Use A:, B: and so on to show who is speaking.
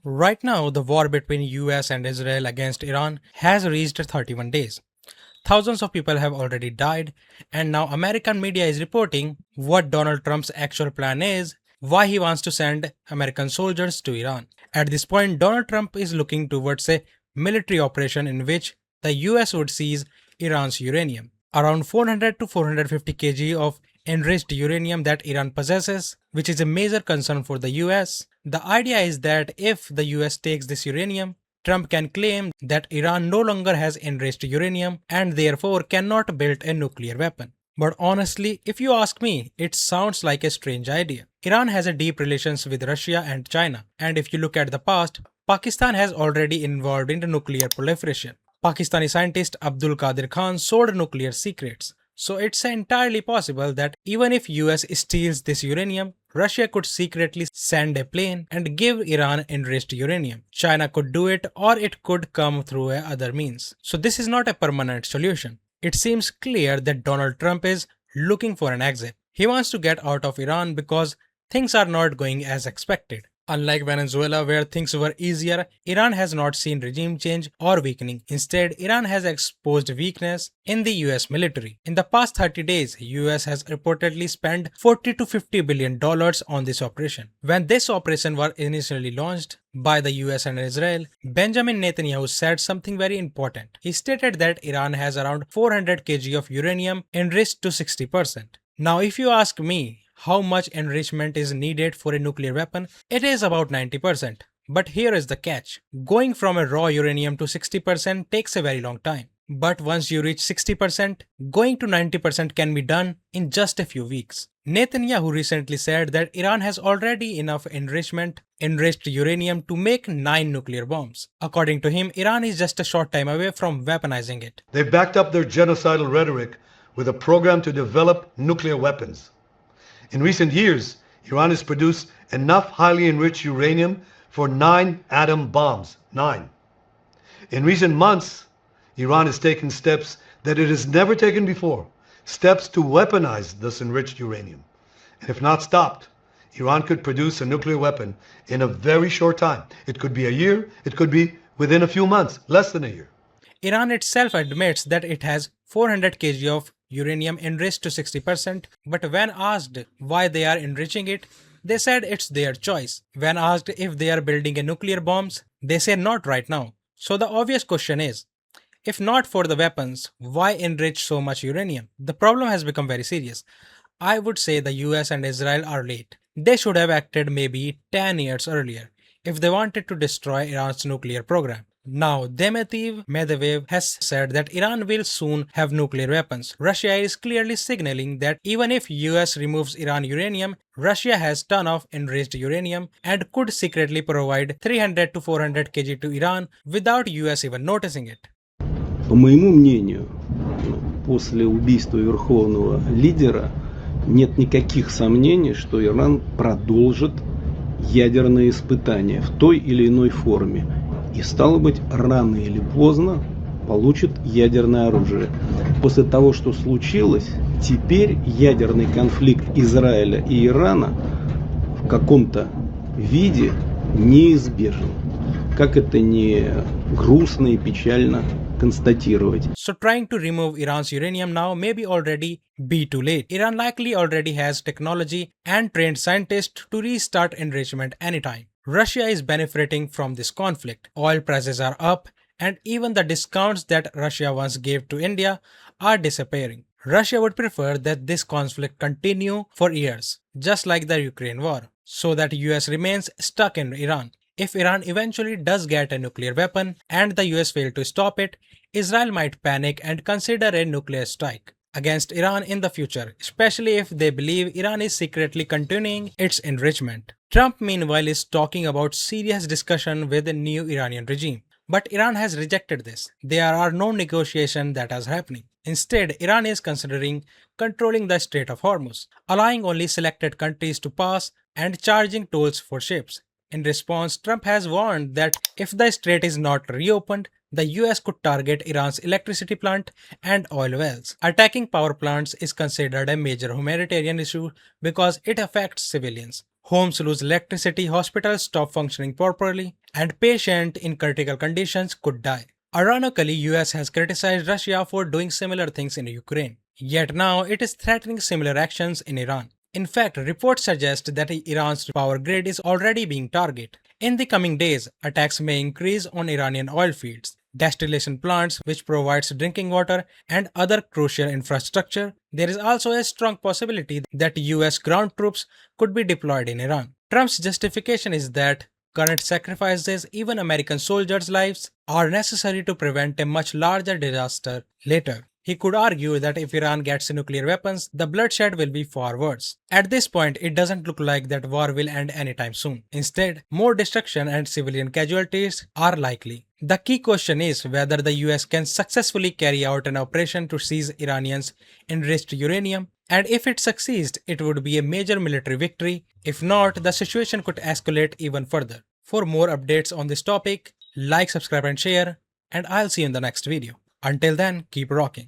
A: Right now, the war between US and Israel against Iran has reached 31 days. Thousands of people have already died, and now American media is reporting what Donald Trump's actual plan is, why he wants to send American soldiers to Iran. At this point, Donald Trump is looking towards a military operation in which the US would seize Iran's uranium. Around 400 to 450 kg of enriched uranium that Iran possesses, which is a major concern for the US. The idea is that if the US takes this uranium, Trump can claim that Iran no longer has enriched uranium and therefore cannot build a nuclear weapon. But honestly, if you ask me, it sounds like a strange idea. Iran has a deep relations with Russia and China, and if you look at the past, Pakistan has already involved in the nuclear proliferation. Pakistani scientist Abdul Qadir Khan sold nuclear secrets. So it's entirely possible that even if US steals this uranium, Russia could secretly send a plane and give Iran enriched uranium. China could do it, or it could come through other means. So this is not a permanent solution. It seems clear that Donald Trump is looking for an exit. He wants to get out of Iran because things are not going as expected. Unlike Venezuela, where things were easier, Iran has not seen regime change or weakening. Instead, Iran has exposed weakness in the US military. In the past 30 days, US has reportedly spent $40 to $50 billion on this operation. When this operation was initially launched by the US and Israel, Benjamin Netanyahu said something very important. He stated that Iran has around 400 kg of uranium enriched to 60%. Now, if you ask me, how much enrichment is needed for a nuclear weapon? It is about 90%. But here is the catch. Going from a raw uranium to 60% takes a very long time. But once you reach 60%, going to 90% can be done in just a few weeks. Netanyahu recently said that Iran has already enough enriched uranium to make 9 nuclear bombs. According to him, Iran is just a short time away from weaponizing it.
B: They've backed up their genocidal rhetoric with a program to develop nuclear weapons. In recent years, Iran has produced enough highly enriched uranium for 9 atom bombs. 9. In recent months, Iran has taken steps that it has never taken before, steps to weaponize this enriched uranium. And if not stopped, Iran could produce a nuclear weapon in a very short time. It could be a year, it could be within a few months, less than a year.
A: Iran itself admits that it has 400 kg of uranium enriched to 60%, but when asked why they are enriching it, they said it's their choice. When asked if they are building a nuclear bombs, they say not right now. So the obvious question is, if not for the weapons, why enrich so much uranium? The problem has become very serious. I would say the US and Israel are late. They should have acted maybe 10 years earlier if they wanted to destroy Iran's nuclear program. Now, Dmitry Medvedev has said that Iran will soon have nuclear weapons. Russia is clearly signaling that even if US removes Iran uranium, Russia has ton of enriched uranium and could secretly provide 300 to 400 kg to Iran without US even noticing it.
C: По моему мнению, после убийства верховного лидера нет никаких сомнений, что Иран продолжит ядерные испытания в той или иной форме. И стало быть, рано или поздно получит ядерное оружие. После того, что случилось, теперь ядерный конфликт Израиля и Ирана в каком-то виде неизбежен. Как это не грустно и печально констатировать.
A: So trying to remove Iran's uranium now may be already be too late. Iran likely already has technology and trained scientists to restart enrichment anytime. Russia is benefiting from this conflict. Oil prices are up, and even the discounts that Russia once gave to India are disappearing. Russia would prefer that this conflict continue for years, just like the Ukraine war, so that US remains stuck in Iran. If Iran eventually does get a nuclear weapon and the US fail to stop it, Israel might panic and consider a nuclear strike against Iran in the future, especially if they believe Iran is secretly continuing its enrichment. Trump, meanwhile, is talking about serious discussion with the new Iranian regime. But Iran has rejected this. There are no negotiations that is happening. Instead, Iran is considering controlling the Strait of Hormuz, allowing only selected countries to pass and charging tolls for ships. In response, Trump has warned that if the strait is not reopened, the US could target Iran's electricity plant and oil wells. Attacking power plants is considered a major humanitarian issue because it affects civilians. Homes lose electricity, hospitals stop functioning properly, and patients in critical conditions could die. Ironically, US has criticized Russia for doing similar things in Ukraine. Yet now it is threatening similar actions in Iran. In fact, reports suggest that Iran's power grid is already being targeted. In the coming days, attacks may increase on Iranian oil fields, distillation plants which provides drinking water and other crucial infrastructure. There is also a strong possibility that US ground troops could be deployed in Iran. Trump's justification is that current sacrifices, even American soldiers' lives, are necessary to prevent a much larger disaster later. He could argue that if Iran gets nuclear weapons, the bloodshed will be far worse. At this point, it doesn't look like that war will end anytime soon. Instead, more destruction and civilian casualties are likely. The key question is whether the US can successfully carry out an operation to seize Iranians' enriched uranium, and if it succeeds, it would be a major military victory. If not, the situation could escalate even further. For more updates on this topic, like, subscribe and share, and I'll see you in the next video. Until then, keep rocking.